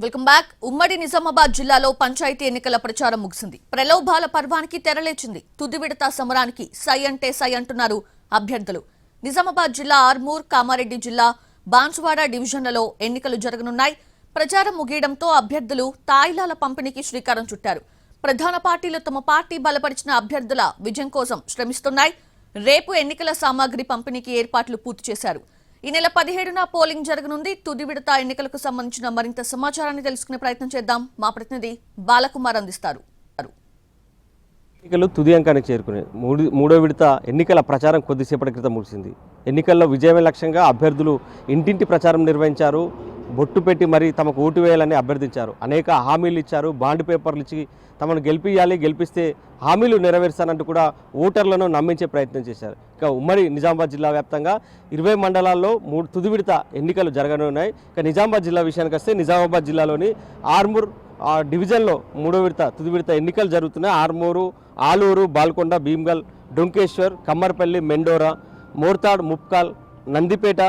Welcome back. ఉమ్మడి నిజామాబాద్ జిల్లాలో పంచాయతీ ఎన్నికల ప్రచారం ముగిసింది. ప్రలోభాల పర్వానికి తెరలేచింది. తుది విడత సమరానికి సై అంటే సై అంటున్నారు అభ్యర్థులు. నిజామాబాద్ జిల్లా ఆర్మూర్, కామారెడ్డి జిల్లా బాన్సువాడ డివిజన్లలో ఎన్నికలు జరగనున్నాయి. ప్రచారం ముగియడంతో అభ్యర్థులు తాయిలాల పంపిణీకి శ్రీకారం చుట్టారు. ప్రధాన పార్టీలు తమ పార్టీ బలపరిచిన అభ్యర్థుల విజయం కోసం శ్రమిస్తున్నాయి. రేపు ఎన్నికల సామాగ్రి పంపిణీకి ఏర్పాట్లు పూర్తి చేశారు. ఈ నెల 17న పోలింగ్ జరగనుంది. తుది విడత ఎన్నికలకు సంబంధించిన మరింత సమాచారాన్ని తెలుసుకునే ప్రయత్నం చేద్దాం. మా ప్రతినిధి బాలకుమార్ అందిస్తారు. ఎన్నికలు తుది అంకానికి చేరుకునే మూడో విడత ఎన్నికల ప్రచారం కొద్దిసేపటి క్రితం ముగిసింది. ఎన్నికల్లో విజయమే లక్ష్యంగా అభ్యర్థులు ఇంటింటి ప్రచారం నిర్వహించారు. బొట్టు పెట్టి మరి తమకు ఓటు వేయాలని అభ్యర్థించారు. అనేక హామీలు ఇచ్చారు. బాండ్ పేపర్లు ఇచ్చి తమను గెలిపిస్తే హామీలు నెరవేర్చానంటూ కూడా ఓటర్లను నమ్మించే ప్రయత్నం చేశారు. ఇక ఉమ్మడి నిజామాబాద్ జిల్లా వ్యాప్తంగా 20 మండలాల్లో తుది విడత ఎన్నికలు జరగనున్నాయి. ఇక నిజామాబాద్ జిల్లా విషయానికి వస్తే నిజామాబాద్ జిల్లాలోని ఆర్మూర్ డివిజన్లో తుది విడత ఎన్నికలు జరుగుతున్నాయి. ఆర్మూరు, ఆలూరు, బాల్కొండ, భీమ్గల్, డొంకేశ్వర్, కమ్మర్పల్లి, మెండోరా, మోర్తాడ్, ముప్కాల్, నందిపేట,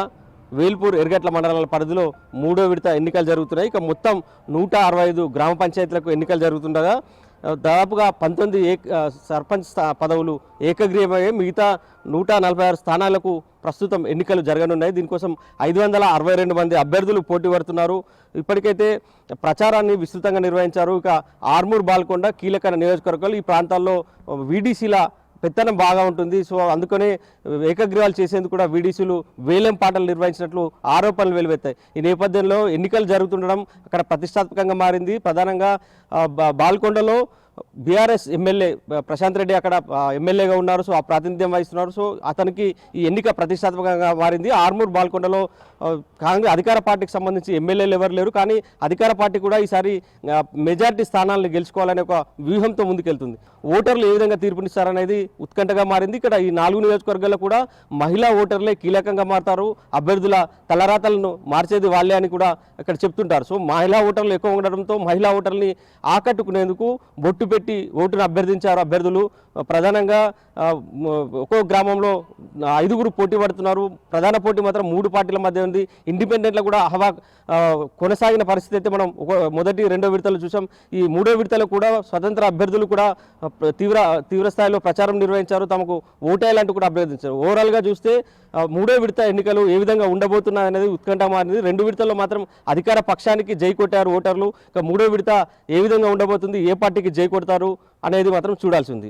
వేల్పూర్, ఎర్గట్ల మండలాల పరిధిలో మూడో విడత ఎన్నికలు జరుగుతున్నాయి. ఇక మొత్తం 165 గ్రామ పంచాయతీలకు ఎన్నికలు జరుగుతుండగా దాదాపుగా 19 సర్పంచ్ పదవులు ఏకగ్రీవమయ్యే మిగతా 146 స్థానాలకు ప్రస్తుతం ఎన్నికలు జరగనున్నాయి. దీనికోసం 562 మంది అభ్యర్థులు పోటీ పడుతున్నారు. ఇప్పటికైతే ప్రచారాన్ని విస్తృతంగా నిర్వహించారు. ఇక ఆర్మూర్, బాల్కొండ కీలక నియోజకవర్గాలు. ఈ ప్రాంతాల్లో వీడీసీల పెత్తనం బాగా ఉంటుంది. సో అందుకనే ఏకగ్రీవాలు చేసేందుకు కూడా వీడీసీలు వేలం పాటలు నిర్వహించినట్లు ఆరోపణలు వెలువెత్తాయి. ఈ నేపథ్యంలో ఎన్నికలు జరుగుతుండడం అక్కడ ప్రతిష్టాత్మకంగా మారింది. ప్రధానంగా బాల్కొండలో బీఆర్ఎస్ ఎమ్మెల్యే ప్రశాంత్ రెడ్డి అక్కడ ఎమ్మెల్యేగా ఉన్నారు. సో ఆ ప్రాతినిధ్యం వహిస్తున్నారు. సో అతనికి ఈ ఎన్నిక ప్రతిష్టాత్మకంగా మారింది. ఆర్మూర్, బాల్కొండలో కాంగ్రెస్ అధికార పార్టీకి సంబంధించి ఎమ్మెల్యేలు ఎవరు లేరు. కానీ అధికార పార్టీ కూడా ఈసారి మెజార్టీ స్థానాలను గెలుచుకోవాలనే ఒక వ్యూహంతో ముందుకెళ్తుంది. ఓటర్లు ఏ విధంగా తీర్పునిస్తారనేది ఉత్కంఠగా మారింది. ఇక్కడ ఈ 4 నియోజకవర్గాల్లో కూడా మహిళా ఓటర్లే కీలకంగా మారుతారు. అభ్యర్థుల తలరాతలను మార్చేది వాళ్ళే అని కూడా ఇక్కడ చెప్తుంటారు. సో మహిళా ఓటర్లు ఎక్కువ ఉండడంతో మహిళా ఓటర్ని ఆకట్టుకునేందుకు బొట్టు పెట్టి ఓటును అభ్యర్థించారు అభ్యర్థులు. ప్రధానంగా ఒక్కో గ్రామంలో 5గురు పోటీ పడుతున్నారు. ప్రధాన పోటీ మాత్రం 3 పార్టీల మధ్య ఉంది. ఇండిపెండెంట్లో కూడా హవా కొనసాగిన పరిస్థితి అయితే మనం మొదటి 2వ విడతలు చూసాం. ఈ 3వ విడతలో కూడా స్వతంత్ర అభ్యర్థులు కూడా తీవ్ర స్థాయిలో ప్రచారం నిర్వహించారు. తమకు ఓటేయాలంటూ కూడా అభ్యర్థించారు. ఓవరాల్గా చూస్తే 3వ విడత ఎన్నికలు ఏ విధంగా ఉండబోతున్నాయి అనేది ఉత్కంఠ మారింది. 2 విడతల్లో మాత్రం అధికార పక్షానికి జై కొట్టారు ఓటర్లు. ఇక 3వ విడత ఏ విధంగా ఉండబోతుంది, ఏ పార్టీకి జై కొడతారు అనేది మాత్రం చూడాల్సి ఉంది.